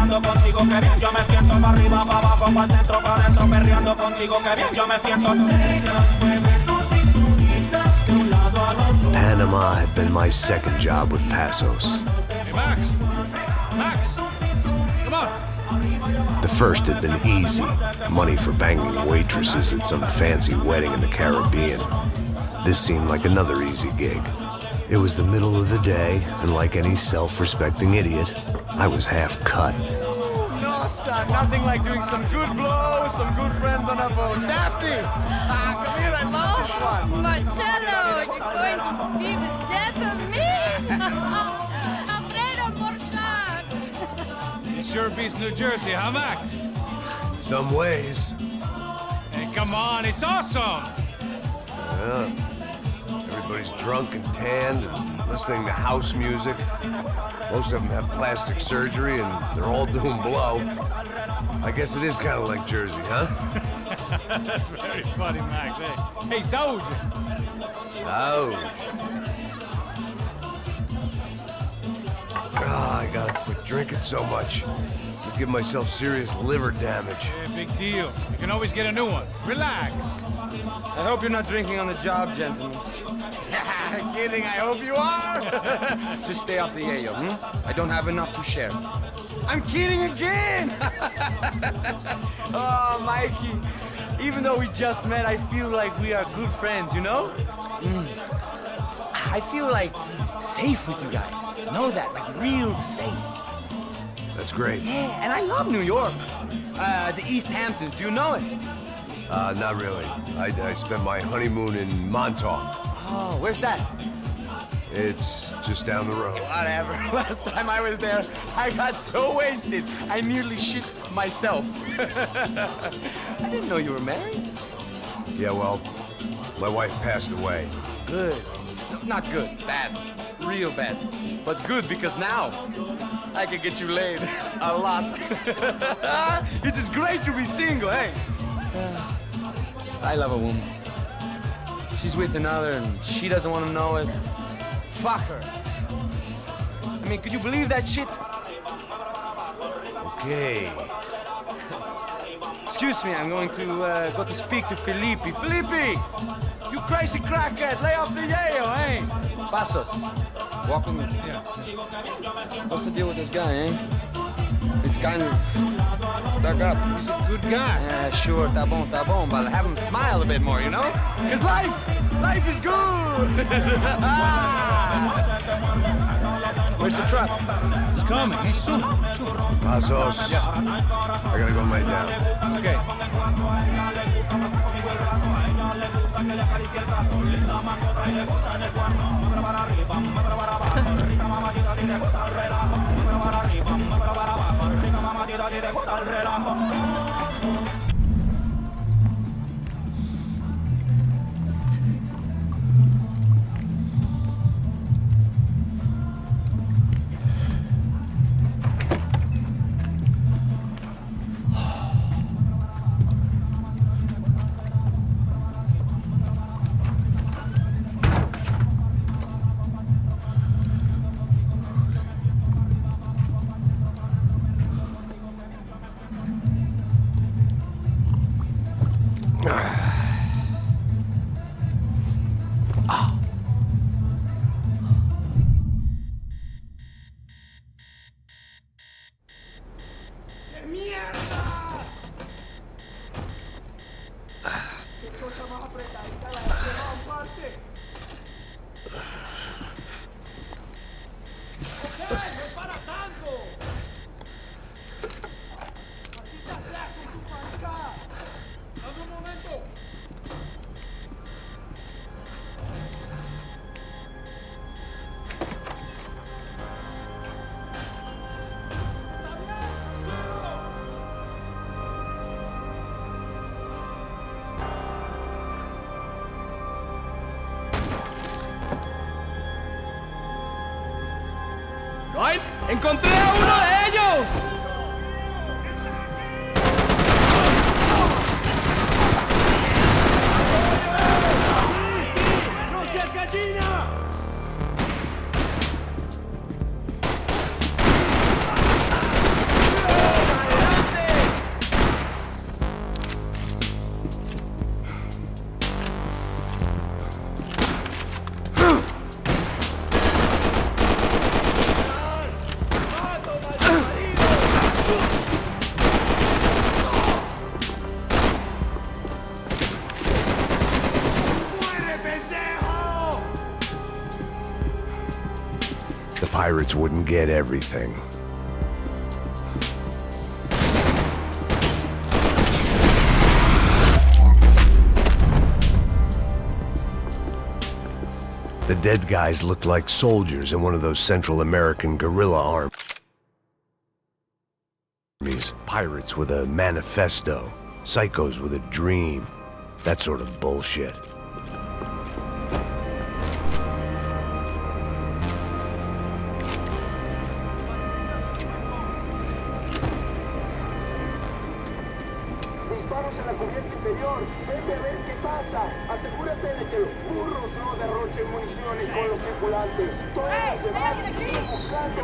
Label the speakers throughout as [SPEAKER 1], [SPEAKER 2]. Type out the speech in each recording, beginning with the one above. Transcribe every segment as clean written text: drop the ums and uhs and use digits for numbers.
[SPEAKER 1] perreando contigo, que bien yo me siento. Pa' arriba, pa' abajo, pa' centro, pa' dentro, perreando contigo, que bien yo me siento.
[SPEAKER 2] Panama had been my second job with Passos.
[SPEAKER 3] Hey, Max! Max! Come on!
[SPEAKER 2] The first had been easy, money for banging waitresses at some fancy wedding in the Caribbean. This seemed like another easy gig. It was the middle of the day, and like any self-respecting idiot, I was half cut.
[SPEAKER 4] No, son, nothing like doing some good blows, some good friends on a boat. Daphne! Come here, I love this one.
[SPEAKER 5] Marcello, you're going to be the death of me? Alfredo Borchardt.
[SPEAKER 3] It sure beats New Jersey, huh, Max?
[SPEAKER 2] Some ways.
[SPEAKER 3] Hey, come on, it's awesome!
[SPEAKER 2] Yeah. Everybody's drunk and tanned and listening to house music. Most of them have plastic surgery and they're all doing blow. I guess it is kind of like Jersey, huh?
[SPEAKER 3] That's very funny, Max. Hey, Saúde!
[SPEAKER 2] Oh. I gotta quit drinking so much. I'll give myself serious liver damage.
[SPEAKER 3] Yeah, big deal. You can always get a new one. Relax.
[SPEAKER 4] I hope you're not drinking on the job, gentlemen. Kidding, I hope you are. Just stay off the yayo, I don't have enough to share. I'm kidding again! Oh, Mikey, even though we just met, I feel like we are good friends, you know? I feel like safe with you guys. Know that, like real safe.
[SPEAKER 2] That's great.
[SPEAKER 4] Yeah, and I love New York. The East Hamptons, do you know it?
[SPEAKER 2] Not really. I spent my honeymoon in Montauk.
[SPEAKER 4] Oh, where's that?
[SPEAKER 2] It's just down the road.
[SPEAKER 4] Whatever. Last time I was there, I got so wasted, I nearly shit myself. I didn't know you were married.
[SPEAKER 2] Yeah, well, my wife passed away.
[SPEAKER 4] Good. No, not good. Bad. Real bad. But good because now I can get you laid a lot. It is great to be single, hey? I love a woman. She's with another and she doesn't want to know it. Fuck her. I mean, could you believe that shit?
[SPEAKER 2] Okay.
[SPEAKER 4] Excuse me, I'm going to go to speak to Felipe. Felipe! You crazy crackhead, lay off the yayo, eh? Passos, walk with me.
[SPEAKER 3] Yeah.
[SPEAKER 4] What's the deal with this guy, eh? He's kind of stuck up.
[SPEAKER 3] He's a good guy.
[SPEAKER 4] Yeah, sure, tá bom, but have him smile a bit more, you know? Because life is good! Where's the truck?
[SPEAKER 3] It's coming. Hey, soon.
[SPEAKER 2] Passos.
[SPEAKER 3] Yeah.
[SPEAKER 2] I gotta go lay down.
[SPEAKER 3] Okay.
[SPEAKER 6] ¡Ay! ¡Encontré a uno de ellos!
[SPEAKER 2] pirates wouldn't get everything. The dead guys looked like soldiers in one of those Central American guerrilla armies. Pirates with a manifesto, psychos with a dream, that sort of bullshit.
[SPEAKER 7] Disparos en la cubierta inferior. Vete a ver qué pasa. Asegúrate de que los burros no derrochen municiones con los tripulantes. Todos los demás siguen buscando.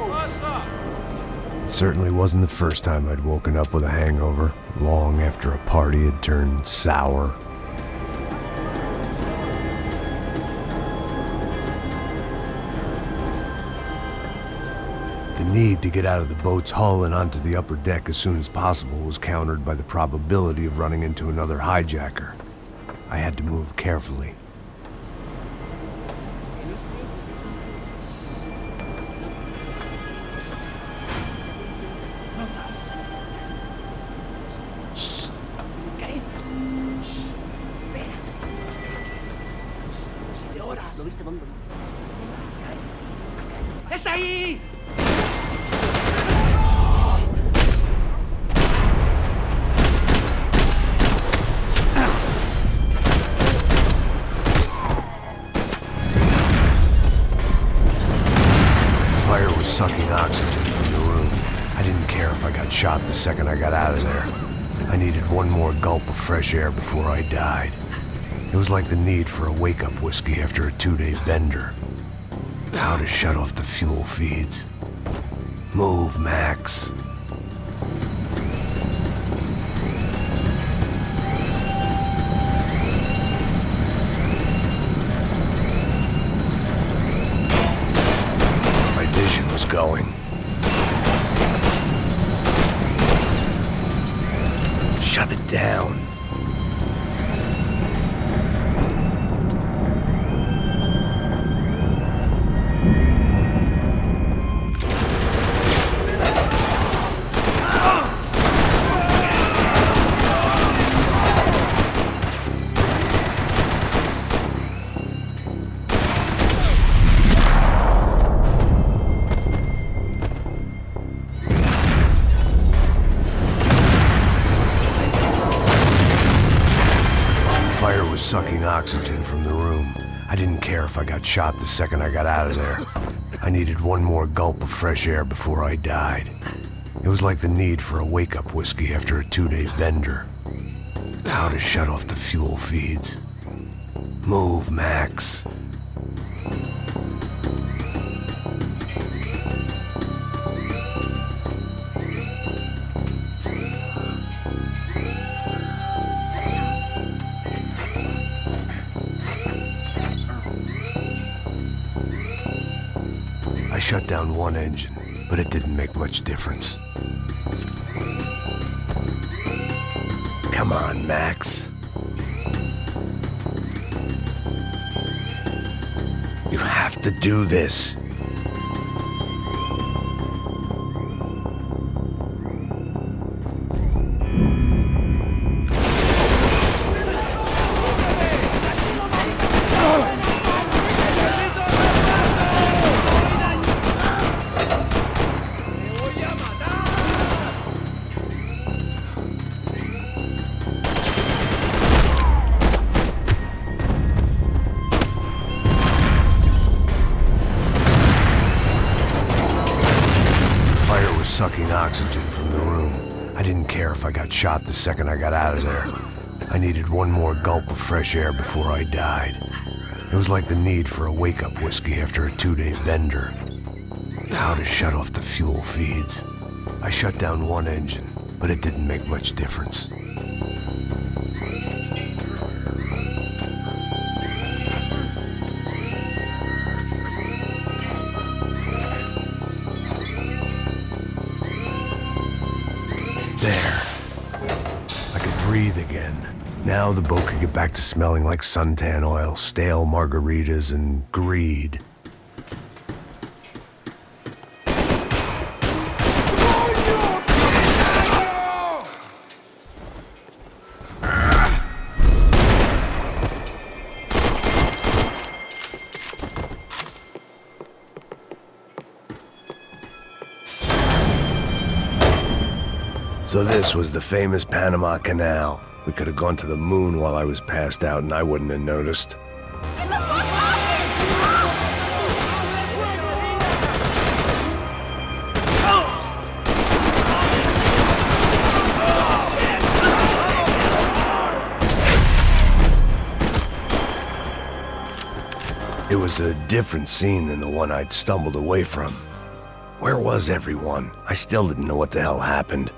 [SPEAKER 2] It certainly wasn't the first time I'd woken up with a hangover, long after a party had turned sour. The need to get out of the boat's hull and onto the upper deck as soon as possible was countered by the probability of running into another hijacker. I had to move carefully.
[SPEAKER 6] ¡Está ahí!
[SPEAKER 2] Fire was sucking oxygen from the room. I didn't care if I got shot the second I got out of there. I needed one more gulp of fresh air before I died. It was like the need for a wake-up whiskey after a 2-day bender. How to shut off the fuel feeds. Move, Max. My vision was going. Shut it down. Fire was sucking oxygen from the room. I didn't care if I got shot the second I got out of there. I needed one more gulp of fresh air before I died. It was like the need for a wake-up whiskey after a 2-day bender. How to shut off the fuel feeds. Move, Max. I shut down one engine, but it didn't make much difference. Come on, Max. You have to do this. Sucking oxygen from the room. I didn't care if I got shot the second I got out of there. I needed one more gulp of fresh air before I died. It was like the need for a wake-up whiskey after a 2-day bender. How to shut off the fuel feeds. I shut down one engine, but it didn't make much difference. There. I could breathe again. Now the boat could get back to smelling like suntan oil, stale margaritas, and greed. So this was the famous Panama Canal. We could have gone to the moon while I was passed out and I wouldn't have noticed.
[SPEAKER 5] Get the fuck off
[SPEAKER 2] It was a different scene than the one I'd stumbled away from. Where was everyone? I still didn't know what the hell happened.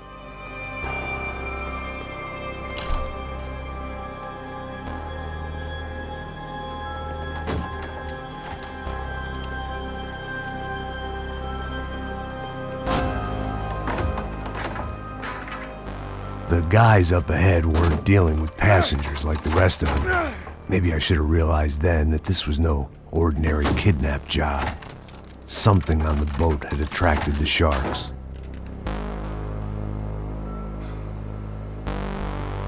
[SPEAKER 2] The guys up ahead weren't dealing with passengers like the rest of them. Maybe I should have realized then that this was no ordinary kidnap job. Something on the boat had attracted the sharks.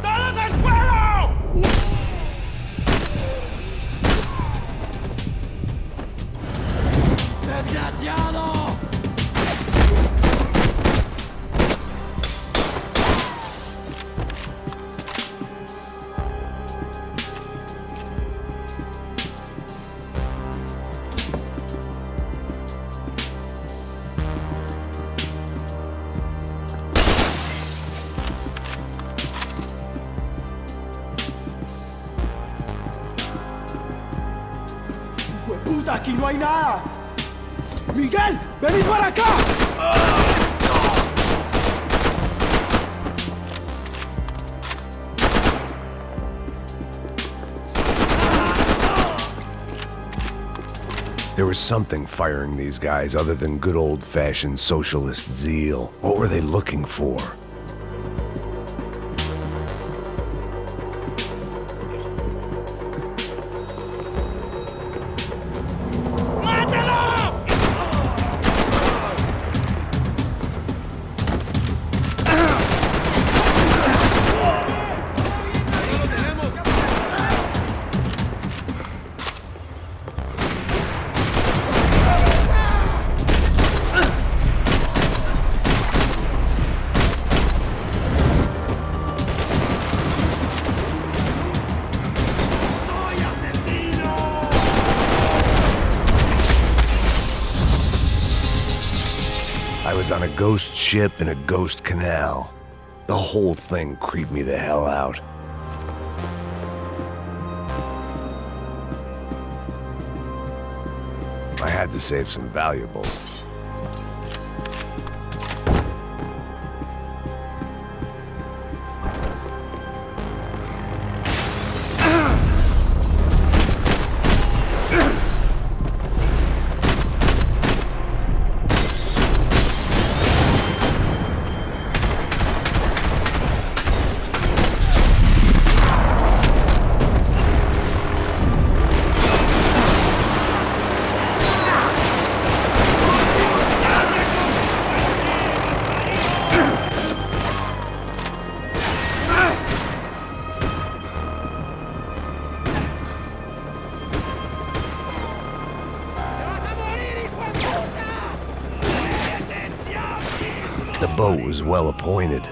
[SPEAKER 6] ¡Todos al suelo! ¡Desgraciado! ¡Puta, aquí no hay nada! ¡Miguel, venid para acá!
[SPEAKER 2] There was something firing these guys other than good old-fashioned socialist zeal. What were they looking for? I was on a ghost ship in a ghost canal. The whole thing creeped me the hell out. I had to save some valuables. The boat was well appointed.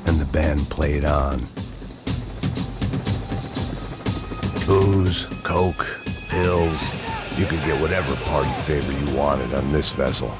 [SPEAKER 2] And the band played on. Booze, coke, pills. You could get whatever party favor you wanted on this vessel.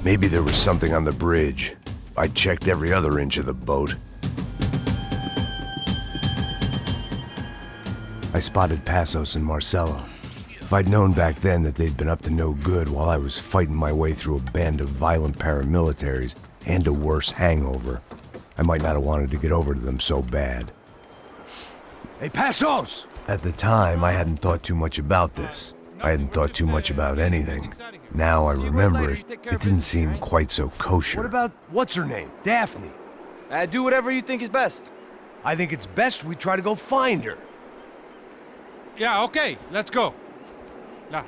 [SPEAKER 2] Maybe there was something on the bridge. I checked every other inch of the boat. I spotted Passos and Marcelo. If I'd known back then that they'd been up to no good while I was fighting my way through a band of violent paramilitaries and a worse hangover, I might not have wanted to get over to them so bad.
[SPEAKER 6] Hey, Passos!
[SPEAKER 2] At the time, I hadn't thought too much about this. I hadn't thought too much about anything. Now I remember it, it didn't seem quite so kosher.
[SPEAKER 6] What about, what's her name? Daphne.
[SPEAKER 4] Do whatever you think is best.
[SPEAKER 6] I think it's best we try to go find her.
[SPEAKER 3] Yeah, okay, let's go. Nah.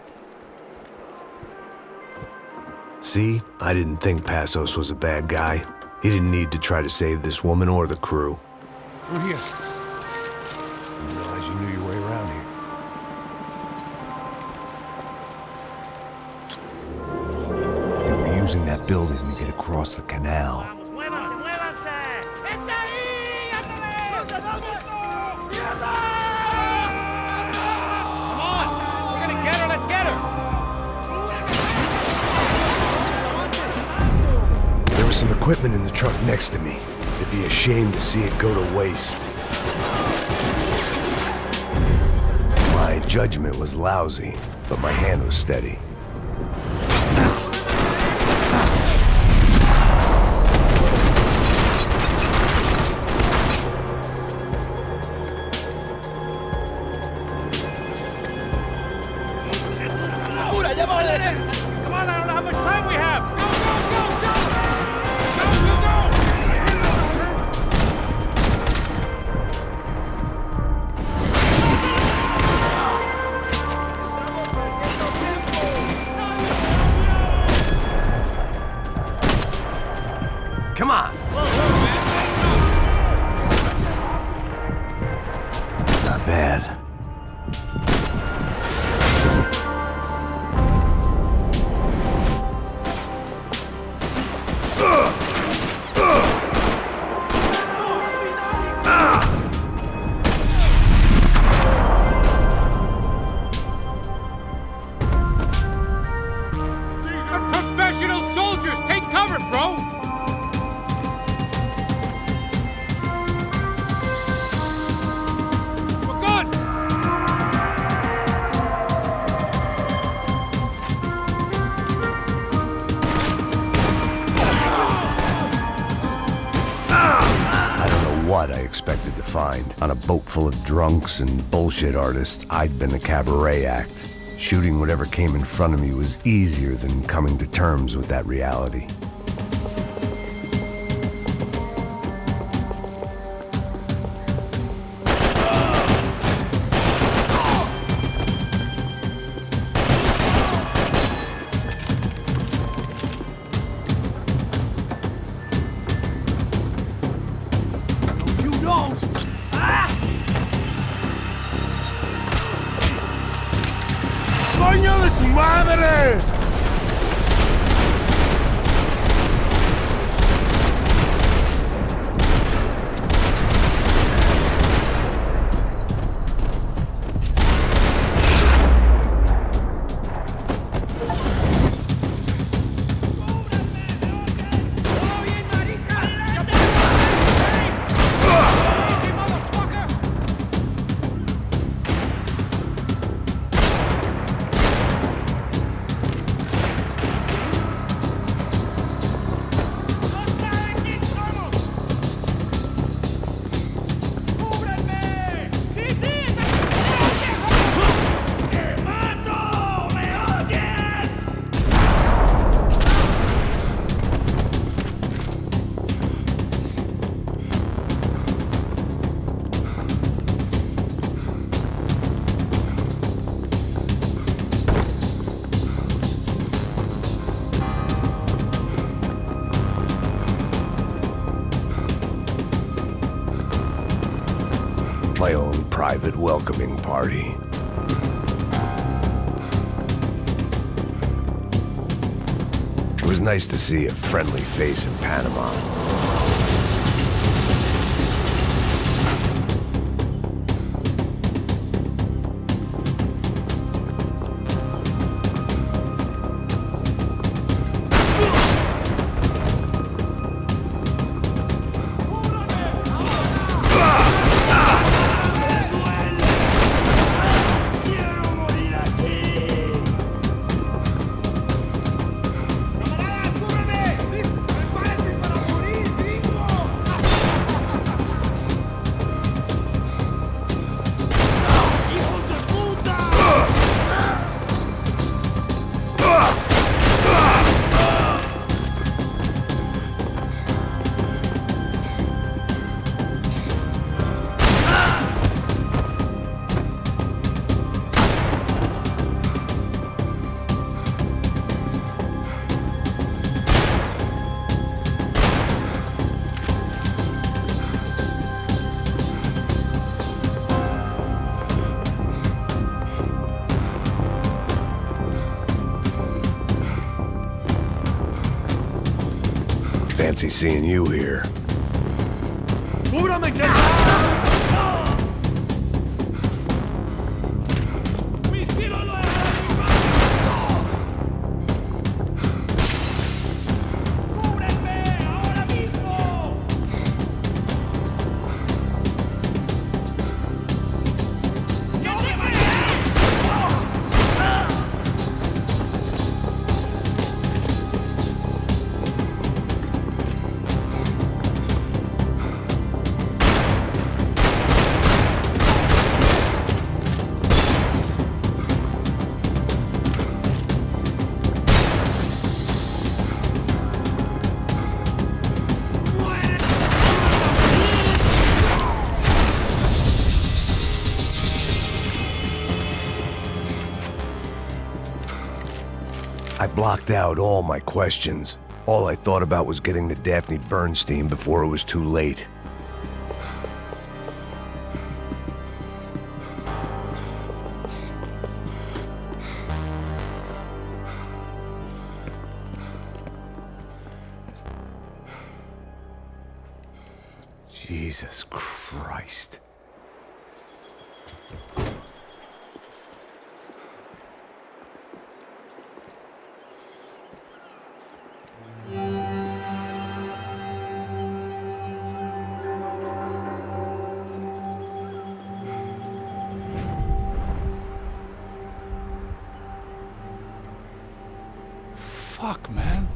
[SPEAKER 2] See, I didn't think Passos was a bad guy. He didn't need to try to save this woman or the crew.
[SPEAKER 6] We're here. I didn't realize you knew your way around here. They were using that building to get across the canal. There was some equipment in the truck next to me. It'd be a shame to see it go to waste. My judgment was lousy, but my hand was steady.
[SPEAKER 3] Come on, I don't know how much time we have. Go, go, go!
[SPEAKER 2] Come on! Not bad.
[SPEAKER 3] Professional soldiers, take cover, bro! We're good!
[SPEAKER 2] I don't know what I expected to find. On a boat full of drunks and bullshit artists, I'd been a cabaret act. Shooting whatever came in front of me was easier than coming to terms with that reality.
[SPEAKER 8] madre!
[SPEAKER 2] My own private welcoming party. It was nice to see a friendly face in Panama. Fancy seeing you here. I blocked out all my questions. All I thought about was getting to Daphne Bernstein before it was too late. Jesus Christ.
[SPEAKER 3] Fuck, man.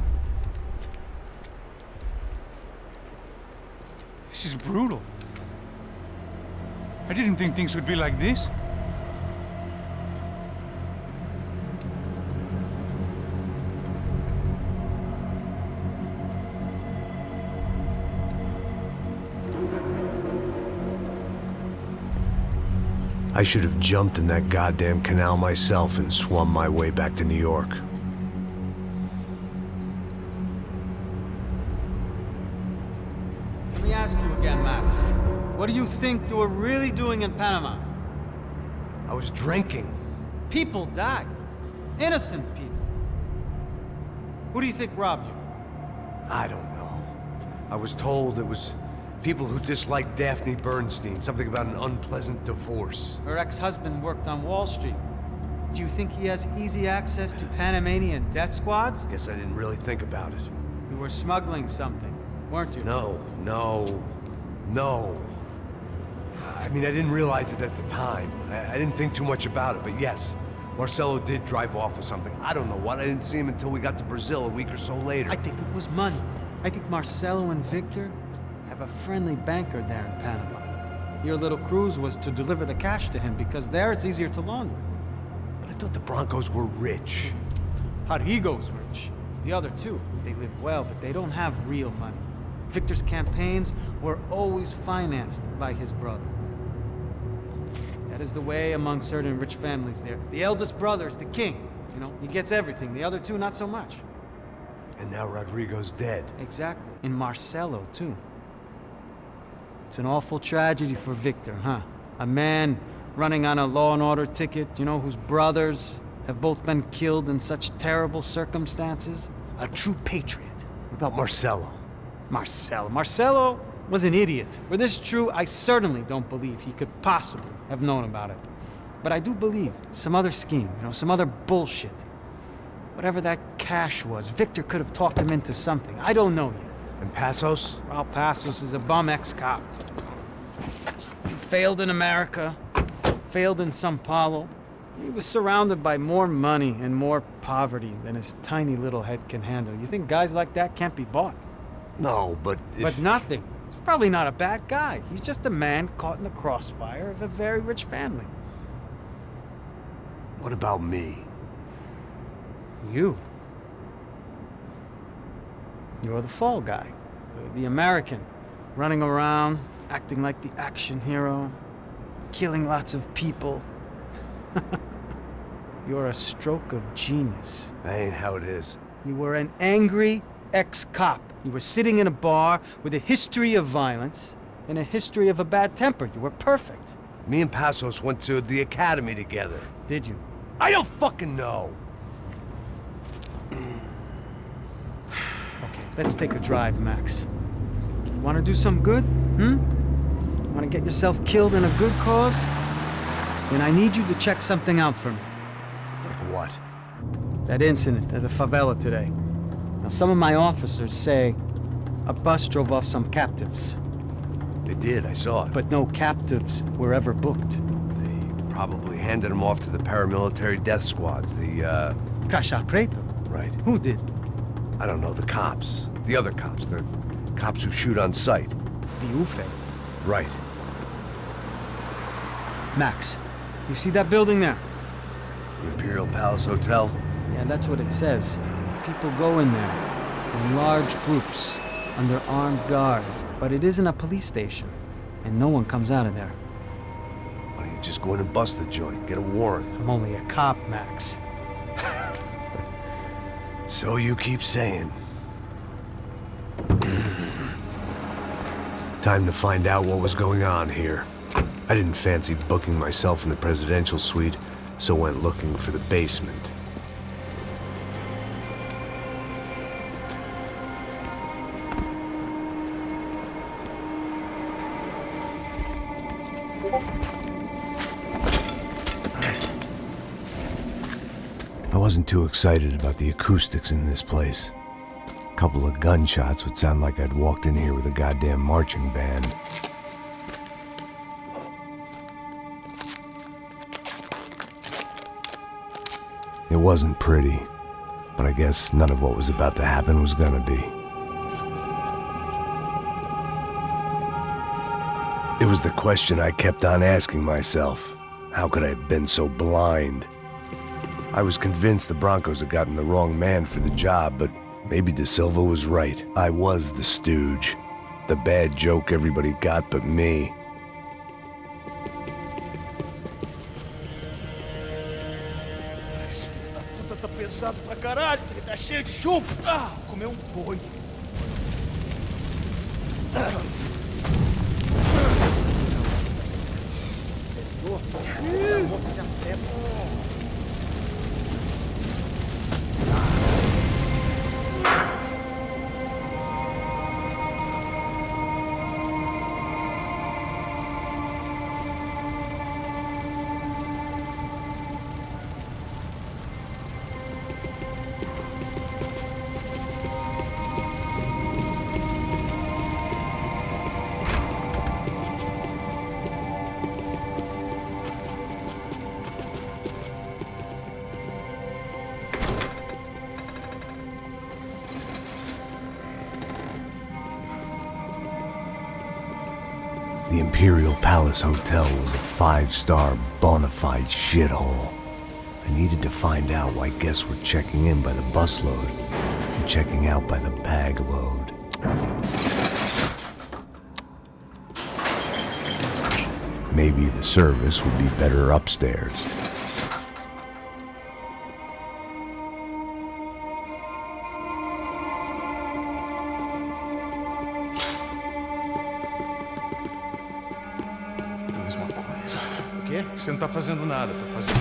[SPEAKER 3] This is brutal. I didn't think things would be like this.
[SPEAKER 2] I should have jumped in that goddamn canal myself and swum my way back to New York.
[SPEAKER 9] Let me ask you again, Max. What do you think you were really doing in Panama?
[SPEAKER 2] I was drinking.
[SPEAKER 9] People died. Innocent people. Who do you think robbed you?
[SPEAKER 2] I don't know. I was told it was people who disliked Daphne Bernstein, something about an unpleasant divorce.
[SPEAKER 9] Her ex-husband worked on Wall Street. Do you think he has easy access to Panamanian death squads?
[SPEAKER 2] Guess I didn't really think about it.
[SPEAKER 9] You were smuggling something, weren't you?
[SPEAKER 2] No. I mean, I didn't realize it at the time. I didn't think too much about it, but yes, Marcelo did drive off with something. I don't know what. I didn't see him until we got to Brazil a week or so later.
[SPEAKER 9] I think it was money. I think Marcelo and Victor have a friendly banker there in Panama. Your little cruise was to deliver the cash to him because there it's easier to launder.
[SPEAKER 2] But I thought the Broncos were rich.
[SPEAKER 9] Rodrigo's rich. The other two, they live well, but they don't have real money. Victor's campaigns were always financed by his brother. That is the way among certain rich families there. The eldest brother is the king. You know, he gets everything. The other two, not so much.
[SPEAKER 2] And now Rodrigo's dead.
[SPEAKER 9] Exactly. And Marcelo, too. It's an awful tragedy for Victor, huh? A man running on a law and order ticket, you know, whose brothers have both been killed in such terrible circumstances. A true patriot.
[SPEAKER 2] What about Marcelo?
[SPEAKER 9] Marcelo was an idiot. Were this true, I certainly don't believe he could possibly have known about it. But I do believe some other scheme, you know, some other bullshit. Whatever that cash was, Victor could have talked him into something. I don't know yet.
[SPEAKER 2] And Passos?
[SPEAKER 9] Well, Passos is a bum ex-cop. He failed in America, failed in São Paulo. He was surrounded by more money and more poverty than his tiny little head can handle. You think guys like that can't be bought?
[SPEAKER 2] No, but if...
[SPEAKER 9] But nothing. He's probably not a bad guy. He's just a man caught in the crossfire of a very rich family.
[SPEAKER 2] What about me?
[SPEAKER 9] You. You're the fall guy. The American. Running around, acting like the action hero. Killing lots of people. You're a stroke of genius.
[SPEAKER 2] That ain't how it is.
[SPEAKER 9] You were an angry ex-cop. You were sitting in a bar with a history of violence and a history of a bad temper. You were perfect.
[SPEAKER 2] Me and Passos went to the academy together.
[SPEAKER 9] Did you?
[SPEAKER 2] I don't fucking know!
[SPEAKER 9] Okay, let's take a drive, Max. You want to do some good? Want to get yourself killed in a good cause? Then I need you to check something out for me.
[SPEAKER 2] Like what?
[SPEAKER 9] That incident at the favela today. Now, some of my officers say a bus drove off some captives.
[SPEAKER 2] They did, I saw it.
[SPEAKER 9] But no captives were ever booked.
[SPEAKER 2] They probably handed them off to the paramilitary death squads, the,
[SPEAKER 9] Caixa Preta?
[SPEAKER 2] Right.
[SPEAKER 9] Who did?
[SPEAKER 2] I don't know, the cops. The other cops. The cops who shoot on sight.
[SPEAKER 9] The UFE.
[SPEAKER 2] Right.
[SPEAKER 9] Max, you see that building there?
[SPEAKER 2] The Imperial Palace Hotel?
[SPEAKER 9] Yeah, that's what it says. People go in there in large groups under armed guard. But it isn't a police station, and no one comes out of there.
[SPEAKER 2] Why don't you just go in and bust the joint, get a warrant?
[SPEAKER 9] I'm only a cop, Max.
[SPEAKER 2] So you keep saying. Time to find out what was going on here. I didn't fancy booking myself in the presidential suite, so went looking for the basement. I wasn't too excited about the acoustics in this place. A couple of gunshots would sound like I'd walked in here with a goddamn marching band. It wasn't pretty, but I guess none of what was about to happen was gonna be. It was the question I kept on asking myself. How could I have been so blind? I was convinced the Broncos had gotten the wrong man for the job, but maybe De Silva was right. I was the stooge. The bad joke everybody got but me.
[SPEAKER 6] Puta, tá pesado pra caralho, tá cheio de chumbo. Ah, comeu boi.
[SPEAKER 2] The Imperial Palace Hotel was a 5-star bona fide shithole. I needed to find out why guests were checking in by the busload and checking out by the bag load. Maybe the service would be better upstairs.
[SPEAKER 8] Mesma coisa. O quê? Você não tá fazendo nada, tô fazendo.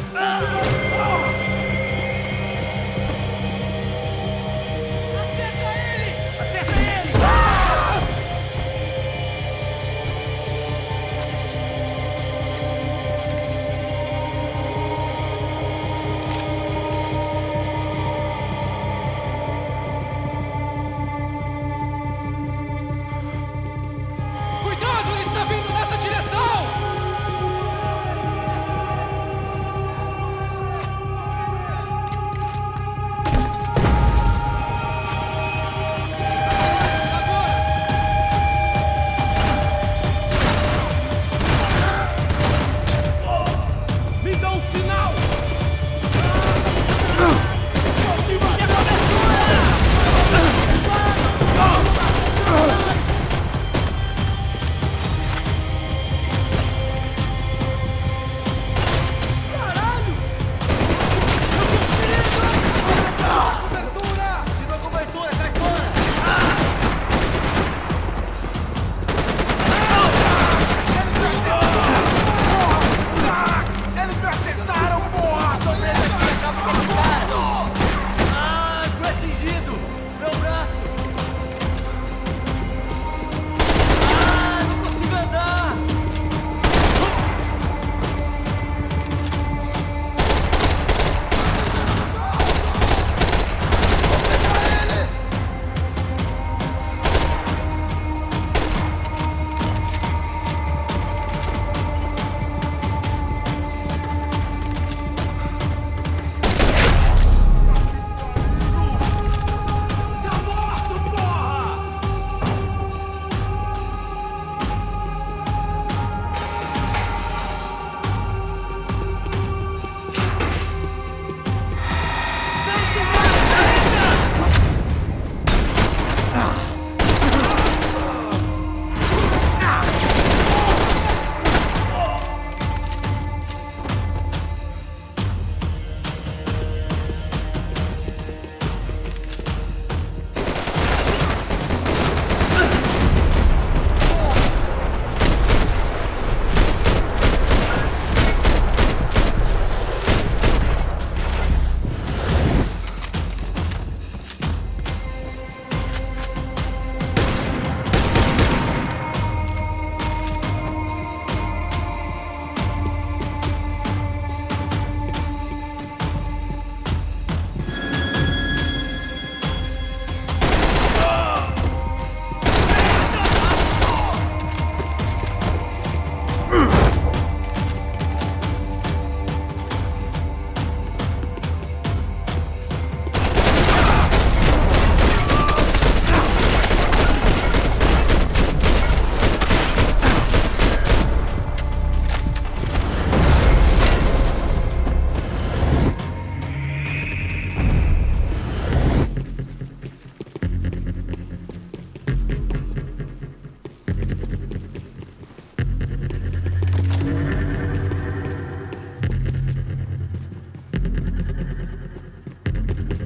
[SPEAKER 10] Cuidado, ele está vindo nessa direção! Me dá um sinal!
[SPEAKER 7] Eles me acertaram, porra!
[SPEAKER 10] Estou preso aqui, achava que esse cara! Ah, fui atingido! Meu braço! Ah, não consigo andar!
[SPEAKER 7] Tá morto, porra!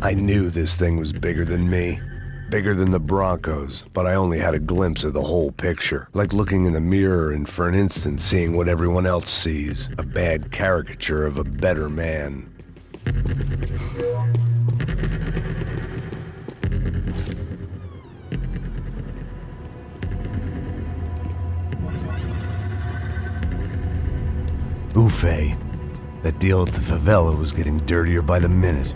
[SPEAKER 2] I knew this thing was bigger than me. Bigger than the Broncos, but I only had a glimpse of the whole picture. Like looking in the mirror and for an instant seeing what everyone else sees. A bad caricature of a better man. Buffet. That deal at the favela was getting dirtier by the minute.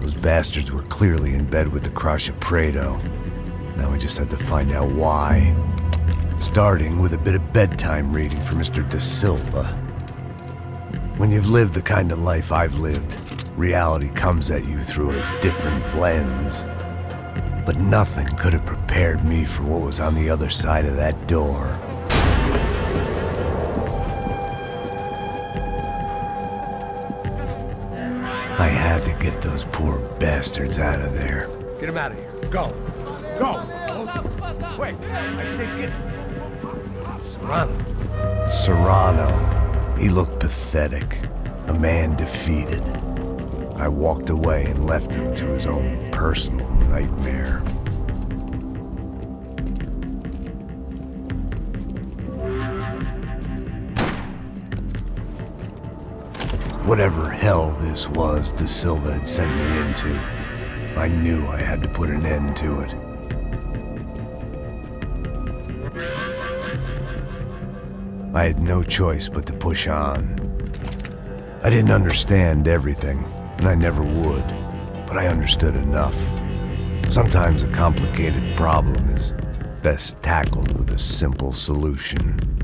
[SPEAKER 2] Those bastards were clearly in bed with the Crusher Prado. Now we just had to find out why. Starting with a bit of bedtime reading for Mr. Da Silva. When you've lived the kind of life I've lived, reality comes at you through a different lens. But nothing could have prepared me for what was on the other side of that door. I had to get those poor bastards out of there.
[SPEAKER 8] Get him out of here. Go. Go. Wait, I said get... Serrano.
[SPEAKER 2] Serrano. He looked pathetic. A man defeated. I walked away and left him to his own personal nightmare. Whatever hell this was De Silva had sent me into, I knew I had to put an end to it. I had no choice but to push on. I didn't understand everything, and I never would, but I understood enough. Sometimes a complicated problem is best tackled with a simple solution.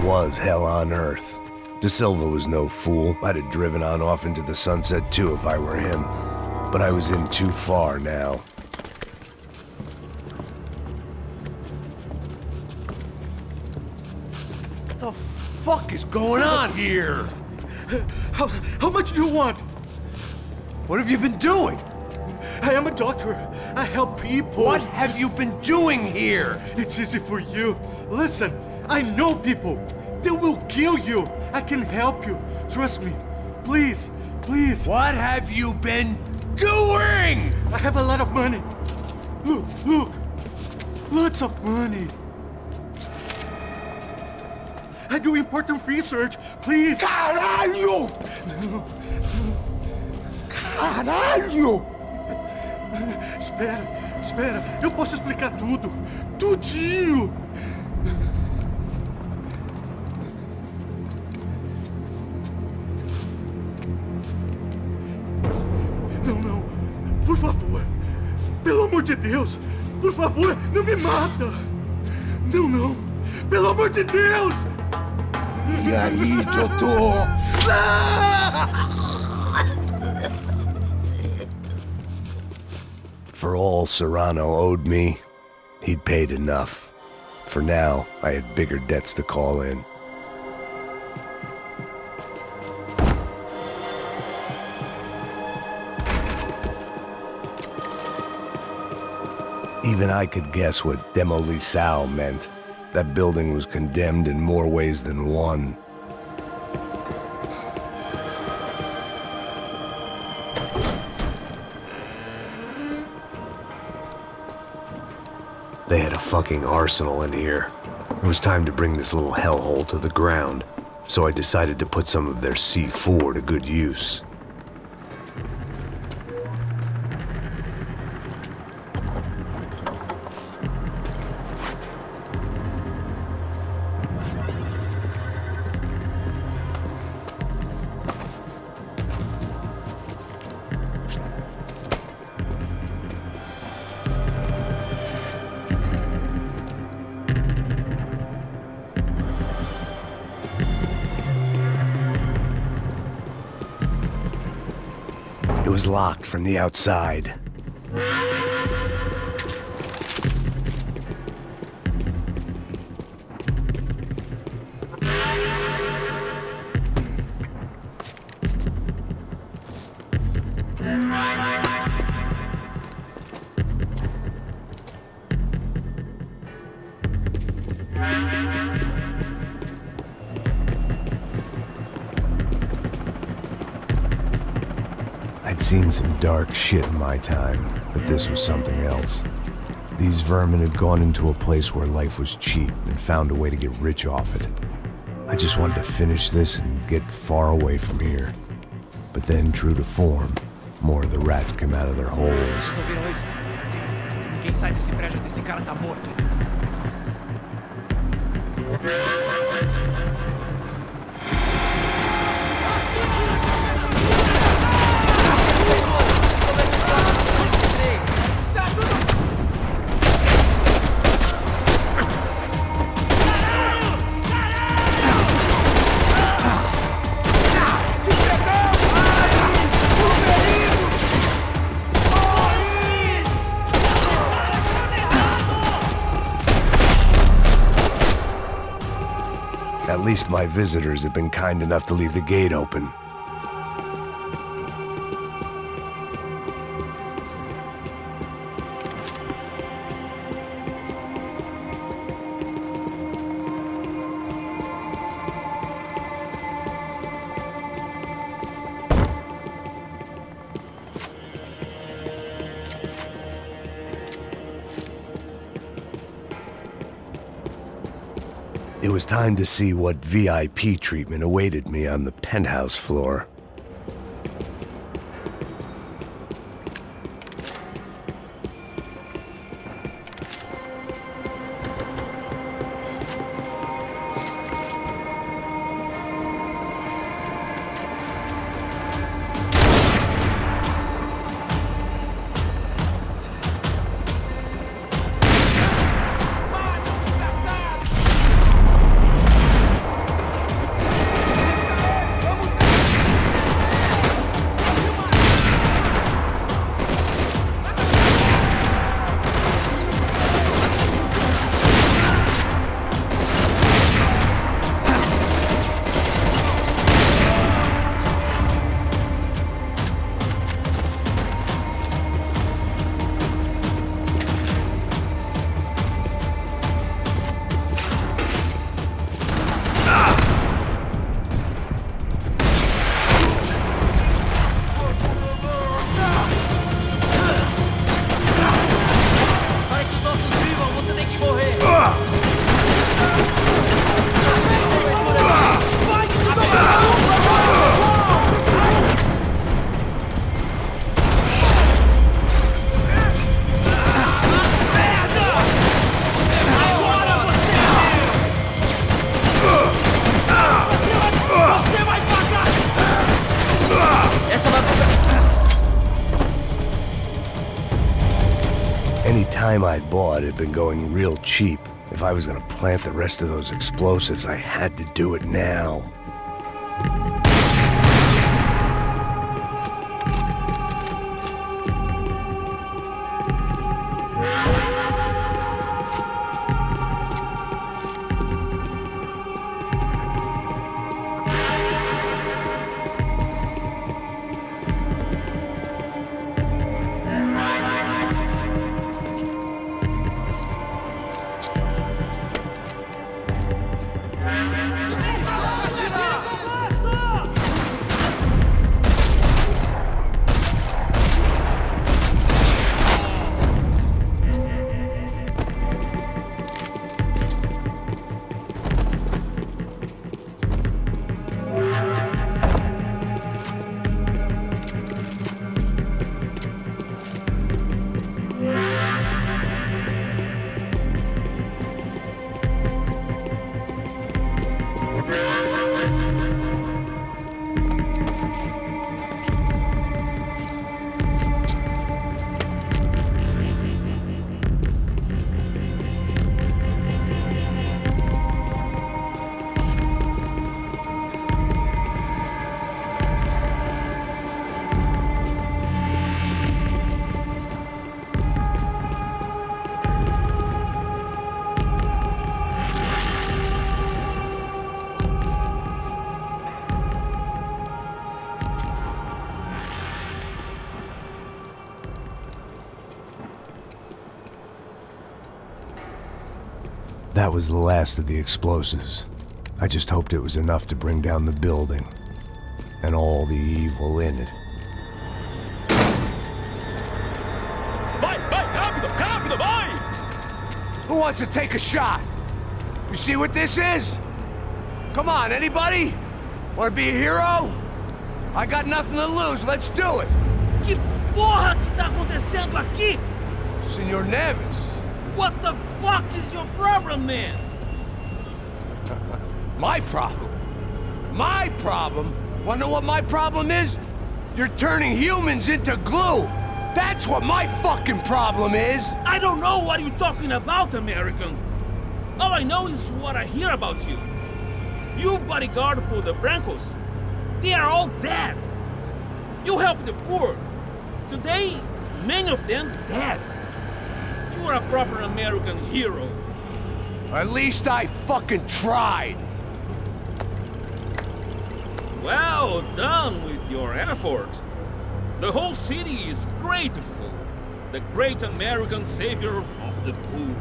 [SPEAKER 2] Was hell on earth. De Silva was no fool. I'd have driven on off into the sunset too if I were him. But I was in too far now.
[SPEAKER 8] What the fuck is going on here?
[SPEAKER 6] How much do you want?
[SPEAKER 8] What have you been doing?
[SPEAKER 6] I am a doctor. I help people.
[SPEAKER 8] What have you been doing here?
[SPEAKER 6] It's easy for you. Listen, I know people. They will kill you. I can help you. Trust me. Please, please.
[SPEAKER 8] What have you been doing?
[SPEAKER 6] I have a lot of money. Look, look. Lots of money. I do important research. Please.
[SPEAKER 8] Caralho! Caralho!
[SPEAKER 6] Espera, espera. Eu posso explicar tudo. Tudinho. Não. Por favor. Pelo amor de Deus. Por favor, não me mata. Não. Pelo amor de Deus.
[SPEAKER 8] E aí, doutor?
[SPEAKER 2] For all Serrano owed me, he'd paid enough. For now, I had bigger debts to call in. Even I could guess what demolisal meant. That building was condemned in more ways than one. They had a fucking arsenal in here. It was time to bring this little hellhole to the ground, so I decided to put some of their C4 to good use. It was locked from the outside. I'd seen some dark shit in my time, but this was something else. These vermin had gone into a place where life was cheap and found a way to get rich off it. I just wanted to finish this and get far away from here. But then, true to form, more of the rats came out of their holes.
[SPEAKER 10] Ninguém sai desse prédio até esse cara tá morto.
[SPEAKER 2] At least my visitors had been kind enough to leave the gate open. It was time to see what VIP treatment awaited me on the penthouse floor. Any time I'd bought had been going real cheap. If I was gonna plant the rest of those explosives, I had to do it now. That was the last of the explosives. I just hoped it was enough to bring down the building. And all the evil in it.
[SPEAKER 10] Vai, vai, rápido, rápido, vai!
[SPEAKER 6] Who wants to take a shot? You see what this is? Come on, anybody? Want to be a hero? I got nothing to lose, let's do it!
[SPEAKER 10] Que porra que tá acontecendo aqui?
[SPEAKER 6] Senor Neves.
[SPEAKER 10] What the fuck is your problem, man?
[SPEAKER 6] My problem? My problem? Wanna know what my problem is? You're turning humans into glue! That's what my fucking problem is!
[SPEAKER 10] I don't know what you're talking about, American. All I know is what I hear about you. You bodyguard for the Brancos. They are all dead. You help the poor. Today, many of them dead. You are a proper American hero.
[SPEAKER 6] At least I fucking tried.
[SPEAKER 10] Well done with your effort. The whole city is grateful. The great American savior of the poor.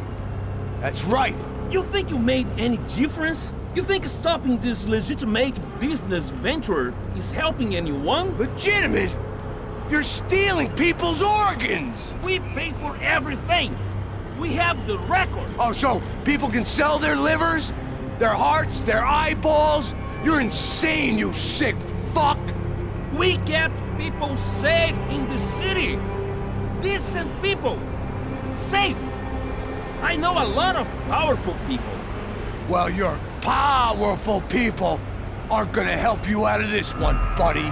[SPEAKER 6] That's right.
[SPEAKER 10] You think you made any difference? You think stopping this legitimate business venture is helping anyone?
[SPEAKER 6] Legitimate? You're stealing people's organs!
[SPEAKER 10] We pay for everything. We have the records.
[SPEAKER 6] Oh, so people can sell their livers? Their hearts? Their eyeballs? You're insane, you sick fuck!
[SPEAKER 10] We kept people safe in the city. Decent people. Safe. I know a lot of powerful people.
[SPEAKER 6] Well, your powerful people aren't gonna help you out of this one, buddy.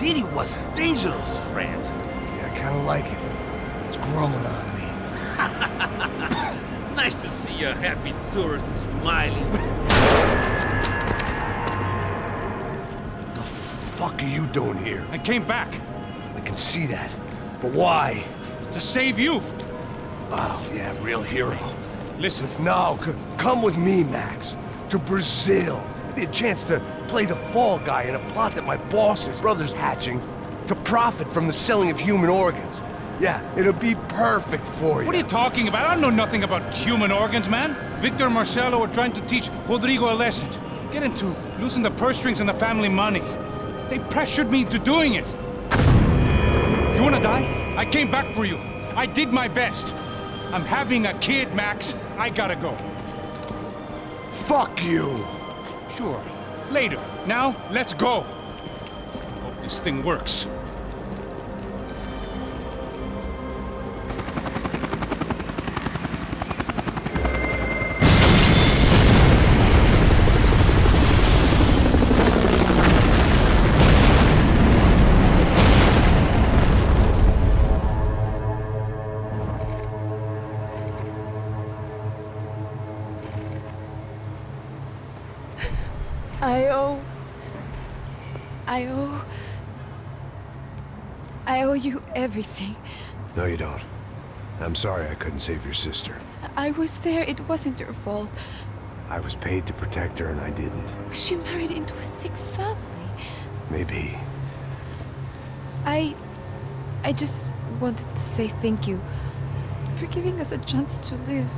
[SPEAKER 10] city was dangerous, friend.
[SPEAKER 6] Yeah, I kinda like it. It's growing on me.
[SPEAKER 10] Nice to see a happy tourist smiling.
[SPEAKER 6] What the fuck are you doing here?
[SPEAKER 8] I came back
[SPEAKER 6] I can see that. But why?
[SPEAKER 8] to save you.
[SPEAKER 6] Oh, yeah, real hero.
[SPEAKER 8] Listen,
[SPEAKER 6] No, come with me, Max. To Brazil. Be a chance to play the fall guy in a plot that my boss's brother's hatching to profit from the selling of human organs. Yeah, it'll be perfect for you.
[SPEAKER 8] what are you talking about? I know nothing about human organs, man. Victor and Marcelo were trying to teach Rodrigo a lesson. Get into losing the purse strings and the family money. They pressured me into doing it. You wanna die? I came back for you. I did my best. I'm having a kid, Max. I gotta go.
[SPEAKER 6] Fuck you!
[SPEAKER 8] Sure. Later. Now, let's go. Hope this thing works.
[SPEAKER 5] I owe you everything.
[SPEAKER 2] No, you don't. I'm sorry I couldn't save your sister.
[SPEAKER 5] I was there. It wasn't your fault.
[SPEAKER 2] I was paid to protect her and I didn't.
[SPEAKER 5] She married into a sick family.
[SPEAKER 2] Maybe.
[SPEAKER 5] I just wanted to say thank you for giving us a chance to live.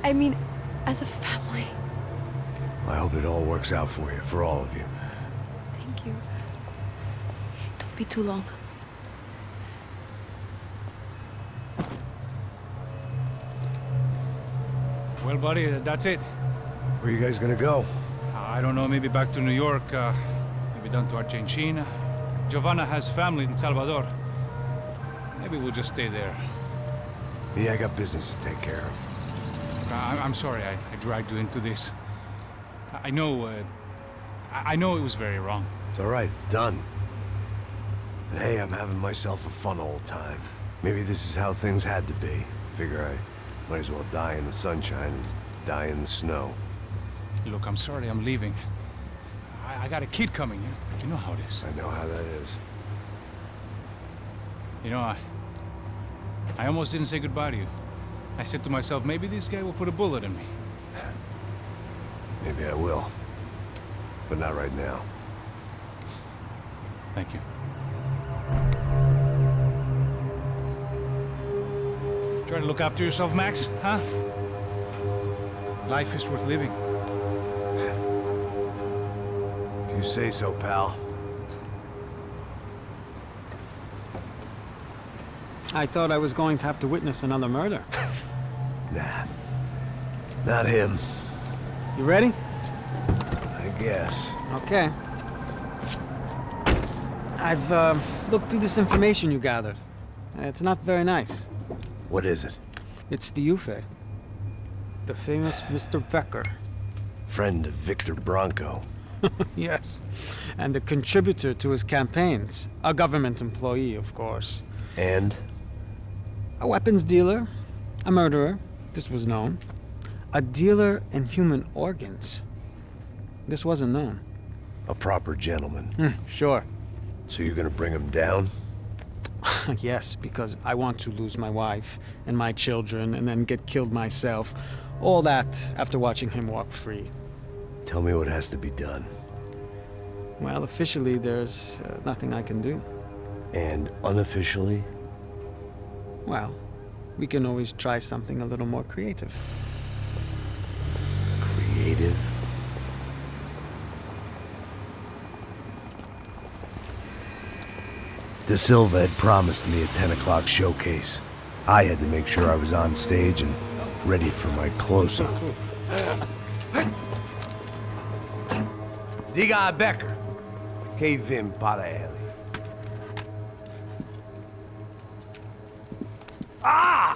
[SPEAKER 5] I mean, as a family.
[SPEAKER 2] I hope it all works out for you, for all of you.
[SPEAKER 5] Thank you. Don't be too long.
[SPEAKER 8] Well, buddy, that's it.
[SPEAKER 2] Where are you guys gonna go?
[SPEAKER 8] I don't know, maybe back to New York, maybe down to Argentina. Giovanna has family in Salvador. Maybe we'll just stay there.
[SPEAKER 2] Yeah, I got business to take care of.
[SPEAKER 8] I'm sorry I dragged you into this. I know it was very wrong.
[SPEAKER 2] It's all right, it's done. And hey, I'm having myself a fun old time. Maybe this is how things had to be. Figure I might as well die in the sunshine as die in the snow.
[SPEAKER 8] Look, I'm sorry I'm leaving. I got a kid coming, you know how it is.
[SPEAKER 2] I know how that is.
[SPEAKER 8] You know, I almost didn't say goodbye to you. I said to myself, maybe this guy will put a bullet in me.
[SPEAKER 2] Maybe I will. But not right now.
[SPEAKER 8] Thank you. Try to look after yourself, Max, huh? Life is worth living.
[SPEAKER 2] If you say so, pal.
[SPEAKER 9] I thought I was going to have to witness another murder.
[SPEAKER 2] Nah. Not him.
[SPEAKER 9] You ready?
[SPEAKER 2] I guess.
[SPEAKER 9] Okay. I've looked through this information you gathered. It's not very nice.
[SPEAKER 2] What is it?
[SPEAKER 9] It's the Ufe. The famous Mr. Becker.
[SPEAKER 2] Friend of Victor Bronco.
[SPEAKER 9] Yes. And a contributor to his campaigns. A government employee, of course.
[SPEAKER 2] And?
[SPEAKER 9] A weapons dealer. A murderer. This was known. A dealer in human organs. This wasn't known.
[SPEAKER 2] A proper gentleman.
[SPEAKER 9] Sure.
[SPEAKER 2] So you're gonna bring him down?
[SPEAKER 9] Yes, because I want to lose my wife and my children and then get killed myself. All that after watching him walk free.
[SPEAKER 2] Tell me what has to be done.
[SPEAKER 9] Well, officially, there's nothing I can do.
[SPEAKER 2] And unofficially?
[SPEAKER 9] Well, we can always try something a little more creative.
[SPEAKER 2] Creative? De Silva had promised me a 10 o'clock showcase. I had to make sure I was on stage and ready for my close-up. Diga a Becker. Que vim para ele. Ah!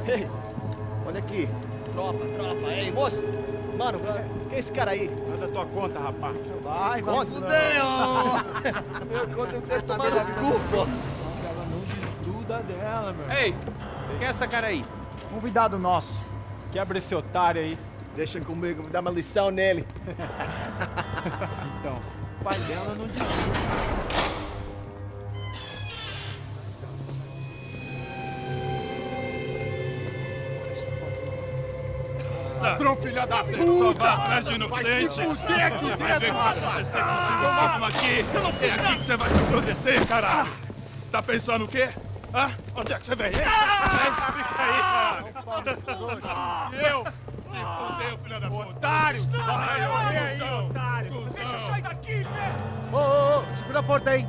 [SPEAKER 4] Ei, olha aqui. Tropa, tropa. Ei, moço.
[SPEAKER 11] Mano, quem é esse cara aí?
[SPEAKER 3] Manda tua conta, rapaz.
[SPEAKER 11] Vai, fudeu! Meu conta eu quero saber da culpa.
[SPEAKER 3] Ela não desgruda dela, meu.
[SPEAKER 4] Ei, quem é essa cara aí?
[SPEAKER 3] Convidado nosso. Quebra esse otário aí.
[SPEAKER 11] Deixa comigo, vou dar uma lição nele.
[SPEAKER 3] Então, o pai dela não desgruda.
[SPEAKER 12] Ladrão, filha da puta! Vai atrás de inocente! Vai ver o que vai acontecer contigo! Vamos aqui! Eu não fiz nada! É aqui que você vai se proteger, caralho! Tá pensando o quê? Hã? Onde é que você vem? Fica aí, cara! E eu? Se fodeu, filha da puta! Otário! Vai, ô, otário! Deixa eu sair daqui, velho!
[SPEAKER 11] Ô, segura a porta aí!